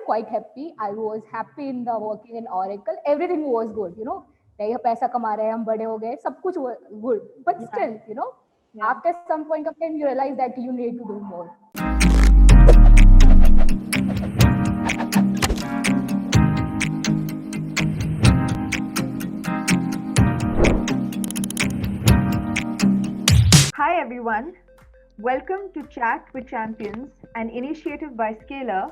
quite happy. I was happy in the working in Oracle. Everything was good, you know. Like पैसा कमा रहे हैं, हम बड़े हो गए, सब कुछ good. But Yeah. still, you know, Yeah. after some point of time, you realize that you need to do more. Hi everyone. Welcome to Chat with Champions, an initiative by Scalar.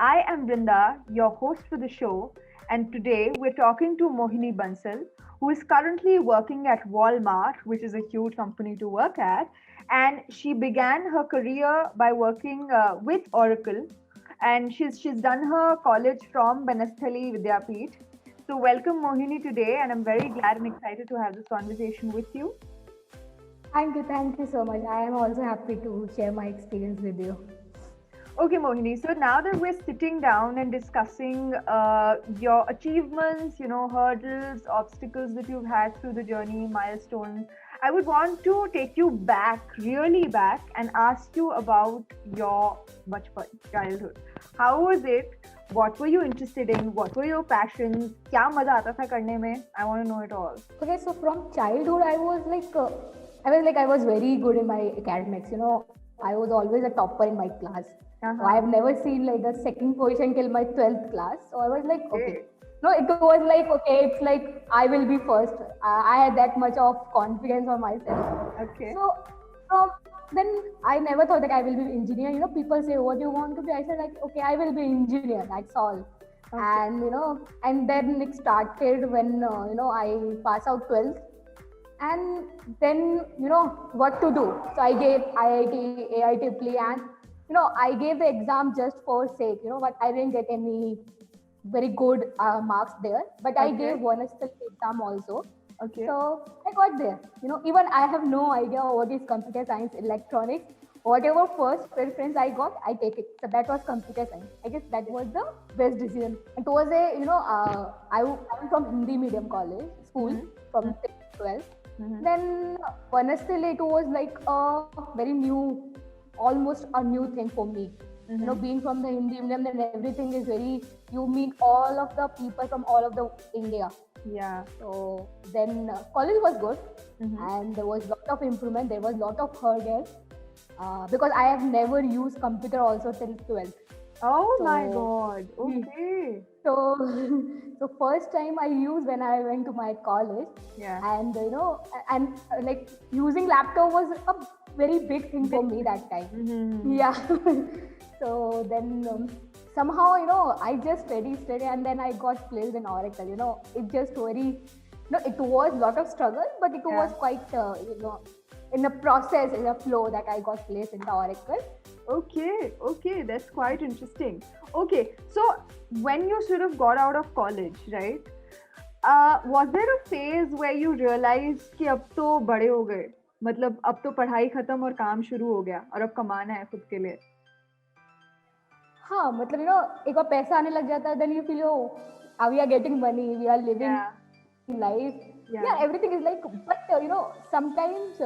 I am Brinda, your host for the show, and today we're talking to Mohini Bansal, who is currently working at Walmart, which is a huge company to work at. And she began her career by working with Oracle, and she's done her college from Banasthali Vidyapeeth. So welcome Mohini today, and I'm very glad and excited to have this conversation with you. Thank you so much. I am also happy to share my experience with you. Okay, Mohini. So now that we're sitting down and discussing your achievements, hurdles, obstacles that you've had through the journey, milestones, I would want to take you back, really back, and ask you about your bachpan, childhood. How was it? What were you interested in? What were your passions? क्या मजा आता था करने में? I want to know it all. Okay, so from childhood, I was very good in my academics. You know, I was always a topper in my class. So I have never seen like the second position till my 12th class. So I was like, okay. No, it was like, okay, it's like I will be first. I had that much of confidence on myself. Okay. So from then I never thought that I will be engineer. You know, people say, what do you want to be? I said like, okay, I will be engineer. That's all. Okay. And and then it started when I pass out 12th. And then what to do. So I gave IIT, AIEEE, and I gave the exam just for sake. But I didn't get any very good marks there. But I gave one exam also. Okay. So I got there. Even I have no idea what is computer science, electronics. Whatever first preference I got, I take it. So that was computer science. I guess that was the best decision. It was I'm from Hindi medium college, school from 6th to 12th. Then honestly, it was like a very new, almost a new thing for me. Being from the Hindi medium, then everything is you meet all of the people from all of the India. Yeah. So then college was good, and there was a lot of improvement. There was a lot of hurdles because I have never used computer also till 12th. Oh my God. Okay. So first time I used when I went to my college. Yeah. And like using laptop was a very big thing for me that time. Yeah. So then somehow I just study, and then I got placed in Oracle. It just it was a lot of struggle, but it was quite in a process, in a flow that I got placed in the Oracle. Okay, that's quite interesting. Okay, so when you sort of got out of college, right? Was there a phase where you realized कि अब तो बड़े हो गए, मतलब अब तो पढ़ाई खत्म और काम शुरू हो गया और अब कमाना है खुद के लिए? हाँ, मतलब एक बार पैसा आने लग जाता है, then you feel we are getting money, we are living life. Yeah, everything is like, but sometimes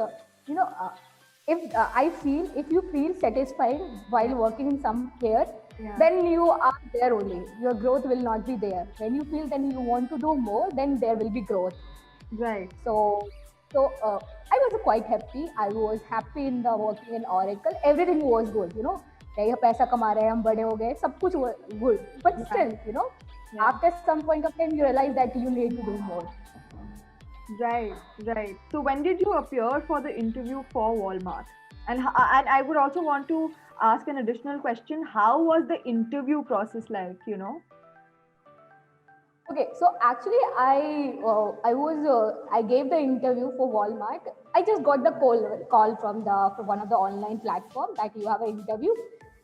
if I feel if you feel satisfied while working in somewhere, then you are there only. Your growth will not be there. When you feel then you want to do more, then there will be growth. Right. So I was quite happy. I was happy in the working in Oracle. Everything was good. Like पैसा कमा रहे हैं, हम बड़े हो गए, सब कुछ good. But still, after some point of time, you realize that you need to do more. Right. So when did you appear for the interview for Walmart? And I would also want to ask an additional question. How was the interview process like, Okay, so actually I gave the interview for Walmart. I just got the call from one of the online platform that you have an interview.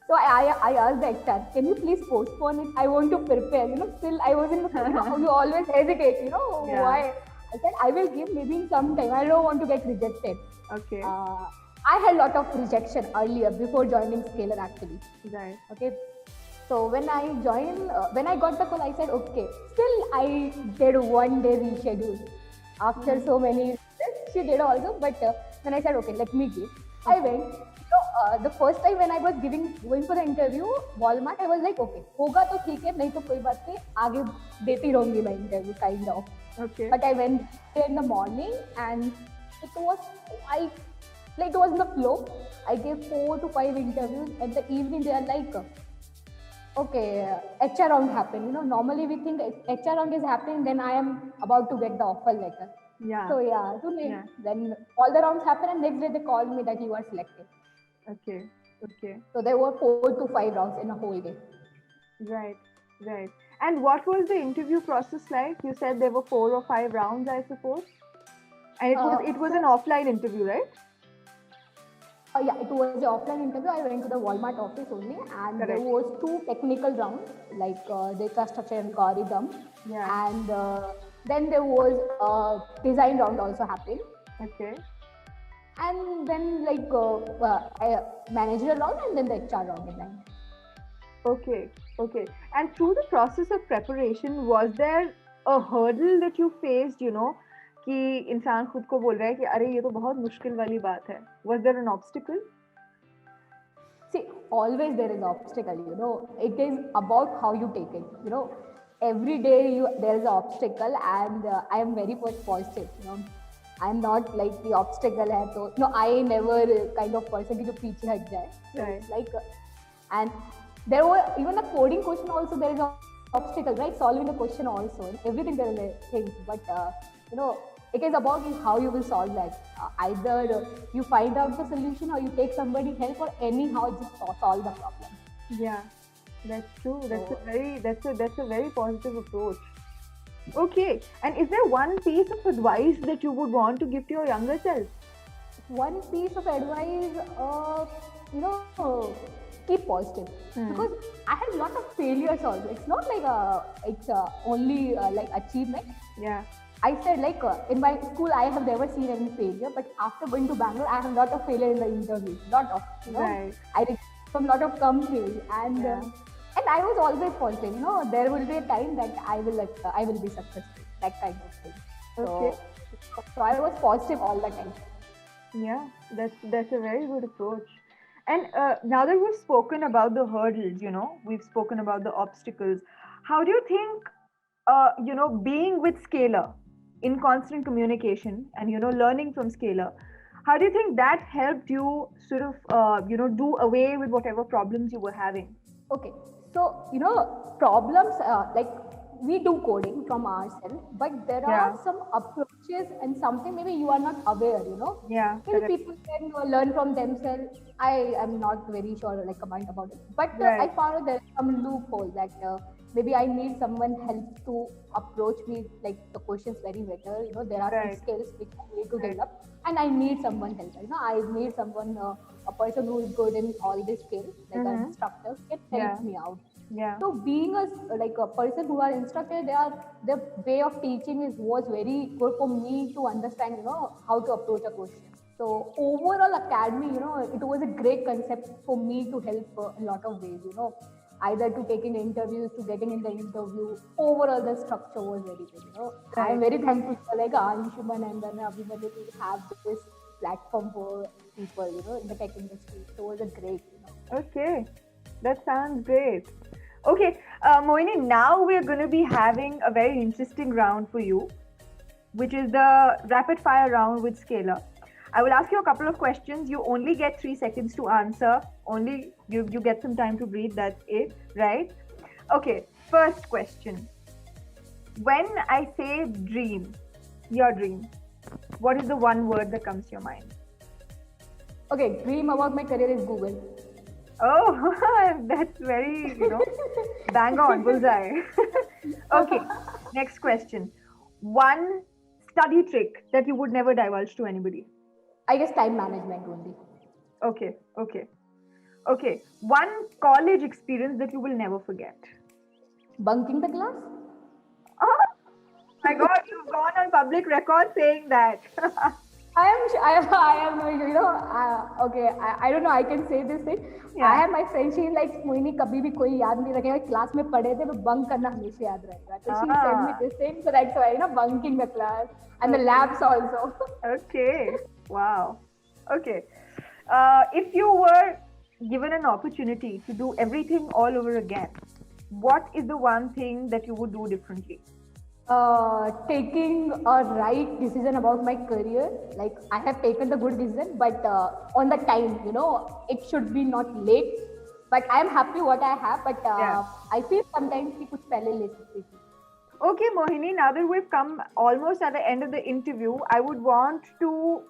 So I asked the HR, can you please postpone it? I want to prepare. Still I was in the you always hesitate. Why? I said I will give maybe some time. I don't want to get rejected. Okay. I had a lot of rejection earlier before joining Scalar actually. Right. Okay. So when I joined, when I got the call, I said, okay. Still, I did one day reschedule. After so many, she did also. But then I said, okay, let me give. I went. the first time when I was going for the interview, Walmart, I was like, okay, होगा तो ठीक है, नहीं तो कोई बात नहीं, आगे देती रहूंगी मैं interview kind of. Okay. But I went there in the morning and it was like it was in the flow. I gave 4 to 5 interviews. At the evening, they are like, okay, HR round happened. You know, normally we think HR round is happening, then I am about to get the offer letter. Yeah. So yeah, Yeah. then all the rounds happened, and next day they called me that you are selected. Okay. Okay. So there were 4 to 5 rounds in a whole day. Right. Right. And what was the interview process like? You said there were 4 or 5 rounds, I suppose. And it was an offline interview, right? Yeah, it was an offline interview. I went to the Walmart office only, and Correct. there was 2 technical rounds, like data structure and algorithm, Yeah. and then there was a design round also happened, Okay. and then like managerial round, and then the HR round at the end. Okay. Okay. And through the process of preparation, was there a hurdle that you faced, you know, कि इंसान खुद को बोल रहा है कि अरे ये तो बहुत मुश्किल वाली बात है. Was there an obstacle? See, always there is obstacle, you know. It is about how you take it, you know. Every day there is an obstacle, and I am very much positive, you know. I'm not like the obstacle है तो no, I never kind of person की जो पीछे हट जाए. So Right. it's like and there were even a coding question also, there is an obstacle, right? Solving the question also, everything there is a thing, but you know, it is about how you will solve that. Either you find out the solution or you take somebody help, or anyhow just solve the problem. Yeah, that's true. That's So- that's a very positive approach. Okay, and is there one piece of advice that you would want to give to your younger self? One piece of advice, you know, keep positive. Because I had a lot of failures also. It's not like it's only like achievement. Yeah. I said like in my school I have never seen any failure, but after going to Bangalore I have a lot of failure in the interviews, lot of, you know. Right. I did from lot of companies, and Yeah. and I was always positive, you know. There will be a time that I will be successful, that kind of thing. Okay. So I was positive all the time. Yeah, that's a very good approach. And now that we've spoken about the hurdles, you know, we've spoken about the obstacles. How do you think, you know, being with Scalar in constant communication and you know learning from Scalar, how do you think that helped you sort of you know do away with whatever problems you were having? Okay, so you know, problems like we do coding from ourselves, but there Yeah. are some approaches and something maybe you are not aware, you know. Yeah, Maybe correct. people can learn from themselves. I am not very sure, like comment about it, but Right. I found there is some loophole that maybe I need someone help to approach me like the questions very better. You know, there are Right. some skills which I need to Right. develop, and I need someone help. You know, I need someone, a person who is good in all these skills, like an instructor, can help Yeah. me out. Yeah. So being like a person who are instructor, their way of teaching was very good for me to understand, you know, how to approach a question. So overall academy, you know, it was a great concept for me to help a lot of ways, you know, either to taking interviews, to getting in the interview. Overall, the structure was very good, you know. I am very thankful for like Anshuman and then Abhimanyu to have this platform for people, you know, in the tech industry. So it was a great, you know. Okay, that sounds great. Okay, Moini, now we're going to be having a very interesting round for you, which is the rapid fire round with Scalar. I will ask you a couple of questions. You only get 3 seconds to answer. Only you get some time to breathe. That's it, right? Okay, first question. When I say dream, your dream, what is the one word that comes to your mind? Okay, dream about my career is Google. Oh, that's very, you know, bang on, bullseye. Okay, next question. One study trick that you would never divulge to anybody. I guess time management only. Okay. One college experience that you will never forget. Bunking the class? Oh my God, you've gone on public record saying that. I am, you know, okay, I don't know, I can say this thing. Yeah. I have my friend, she like, Mohini कभी भी कोई याद नहीं रखेगा, class में पढ़े थे, तो bunk करना हमेशा याद रहेगा. So she sent me this thing, so that's why, you know, bunking the class and the labs also. Okay, wow. Okay. If you were given an opportunity to do everything all over again, what is the one thing that you would do differently? Taking a right decision about my career. Like I have taken the good decision, but on the time, it should be not late. But I am happy what I have. But Yeah. I feel sometimes कि कुछ पहले ले सकती थी. Okay, Mohini, now that we've come almost at the end of the interview, I would want to,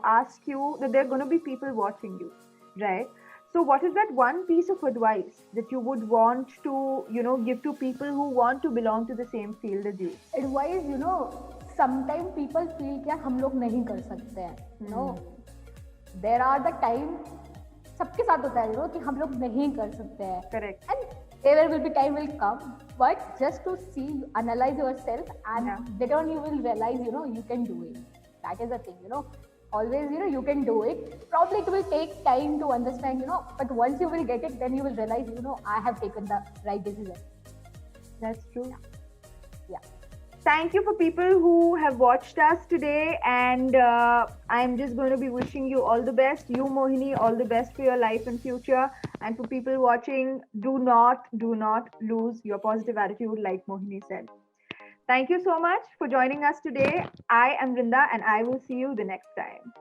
ask you that there are going to be people watching you, right? So, what is that one piece of advice that you would want to, give to people who want to belong to the same field as you? Advice, sometimes people feel कि यार हम लोग नहीं कर सकते हैं. There are the time सबके साथ होता है कि हम लोग नहीं कर सकते हैं. Correct. And there will be time will come, but just to see, analyze yourself, and later on you will realize, you can do it. That is the thing, always, you can do it. Probably it will take time to understand, but once you will get it, then you will realize, I have taken the right decision. That's true. Yeah. Thank you for people who have watched us today, and I'm just going to be wishing you all the best. You, Mohini, all the best for your life and future. And for people watching, do not lose your positive attitude, like Mohini said. Thank you so much for joining us today. I am Vrinda, and I will see you the next time.